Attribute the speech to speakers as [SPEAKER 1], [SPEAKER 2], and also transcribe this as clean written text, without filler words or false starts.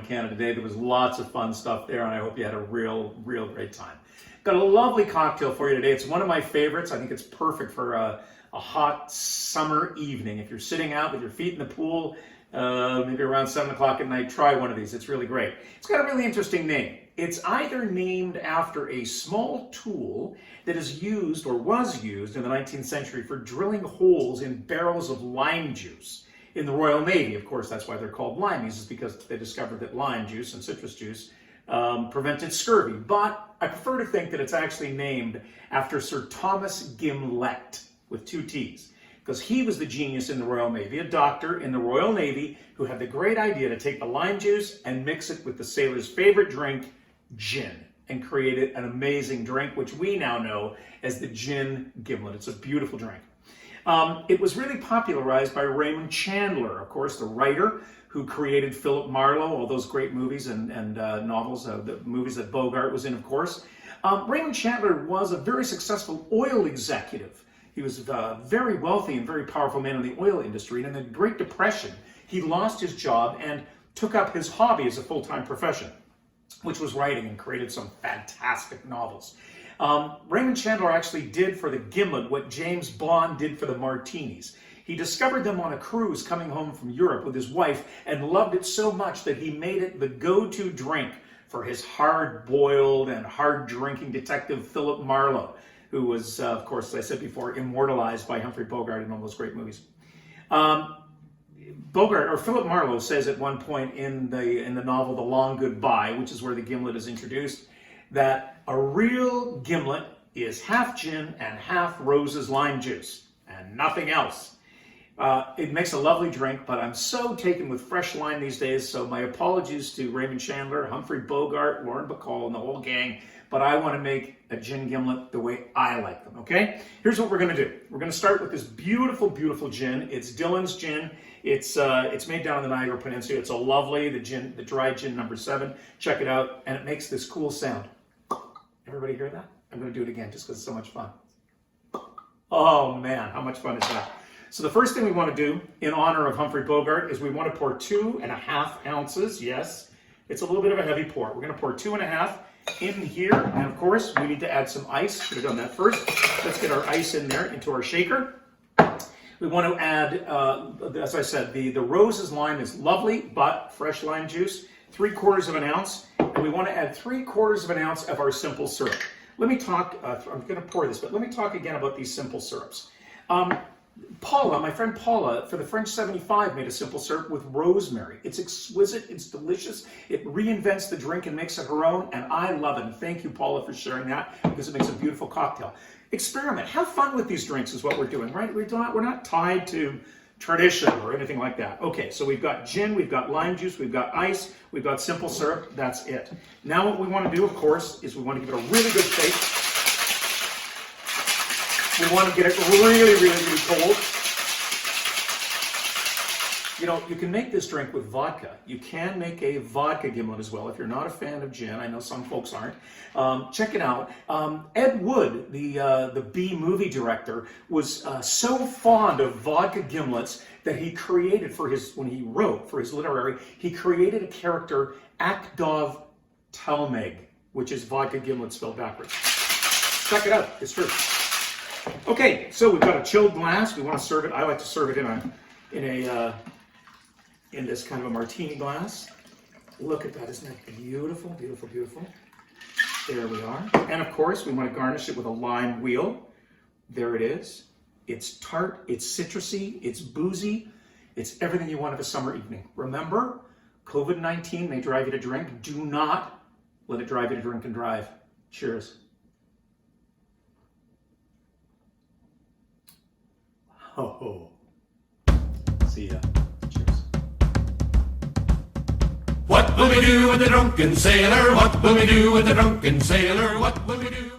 [SPEAKER 1] Canada Day. There was lots of fun stuff there, and I hope you had a real great time. Got a lovely cocktail for you today. It's one of my favorites. I think it's perfect for a hot summer evening. If you're sitting out with your feet in the pool, maybe around 7 o'clock at night, try one of these. It's really great. It's got a really interesting name. It's either named after a small tool that is used or was used in the 19th century for drilling holes in barrels of lime juice in the Royal Navy. Of course, that's why they're called limeys, is because they discovered that lime juice and citrus juice prevented scurvy. But I prefer to think that it's actually named after Sir Thomas Gimlet, with 2 T's, because he was the genius in the Royal Navy, a doctor in the Royal Navy who had the great idea to take the lime juice and mix it with the sailors' favorite drink, gin, and created an amazing drink, which we now know as the Gin Gimlet. It's a beautiful drink. It was really popularized by Raymond Chandler, of course, the writer who created Philip Marlowe, all those great movies and novels, the movies that Bogart was in, of course. Raymond Chandler was a very successful oil executive. He was a very wealthy and very powerful man in the oil industry. And in the Great Depression, he lost his job and took up his hobby as a full-time profession, which was writing, and created some fantastic novels. Raymond Chandler actually did for the Gimlet what James Bond did for the martinis. He discovered them on a cruise coming home from Europe with his wife and loved it so much that he made it the go-to drink for his hard-boiled and hard-drinking detective Philip Marlowe, who was, of course, as I said before, immortalized by Humphrey Bogart in all those great movies. Philip Marlowe says at one point in the novel The Long Goodbye, which is where the gimlet is introduced, that a real gimlet is half gin and half Rose's lime juice and nothing else. It makes a lovely drink, but I'm so taken with fresh lime these days, so my apologies to Raymond Chandler, Humphrey Bogart, Lauren Bacall, and the whole gang, but I want to make a gin gimlet the way I like them, okay? Here's what we're going to do. We're going to start with this beautiful, beautiful gin. It's Dillon's gin. It's made down in the Niagara Peninsula. It's a lovely, the dry gin number 7. Check it out, and it makes this cool sound. Everybody hear that? I'm going to do it again just because it's so much fun. Oh man, how much fun is that? So the first thing we want to do in honor of Humphrey Bogart is we want to pour 2.5 ounces. Yes, it's a little bit of a heavy pour. We're going to pour 2.5 in here, and of course we need to add some ice. Should have done that first. Let's get our ice in there into our shaker. We want to add, as I said, the Rose's lime is lovely, but fresh lime juice, 3/4 of an ounce, and we want to add 3/4 of an ounce of our simple syrup. Let me talk, I'm going to pour this, but let me talk again about these simple syrups. Paula, my friend Paula, for the French 75, made a simple syrup with rosemary. It's exquisite, it's delicious, it reinvents the drink and makes it her own, and I love it. And thank you, Paula, for sharing that, because it makes a beautiful cocktail. Experiment, have fun with these drinks is what we're doing, right? We're not tied to tradition or anything like that. Okay, so we've got gin, we've got lime juice, we've got ice, we've got simple syrup, that's it. Now what we want to do, of course, is we want to give it a really good shake. We want to get it really cold. You know, you can make this drink with vodka. You can make a vodka gimlet as well if you're not a fan of gin. I know some folks aren't. Check it out. Ed Wood, the B movie director, was so fond of vodka gimlets that he created when he wrote for his literary, he created a character, Akdov Talmeg, which is vodka gimlet spelled backwards. Check it out. It's true. Okay, so we've got a chilled glass. We want to serve it. I like to serve it in this kind of a martini glass. Look at that. Isn't that beautiful, beautiful, beautiful? There we are. And of course, we want to garnish it with a lime wheel. There it is. It's tart, it's citrusy, it's boozy. It's everything you want of a summer evening. Remember, COVID-19 may drive you to drink. Do not let it drive you to drink and drive. Cheers. Oh. See ya. Cheers.
[SPEAKER 2] What will we do with the drunken sailor? What will we do with the drunken sailor? What will we do?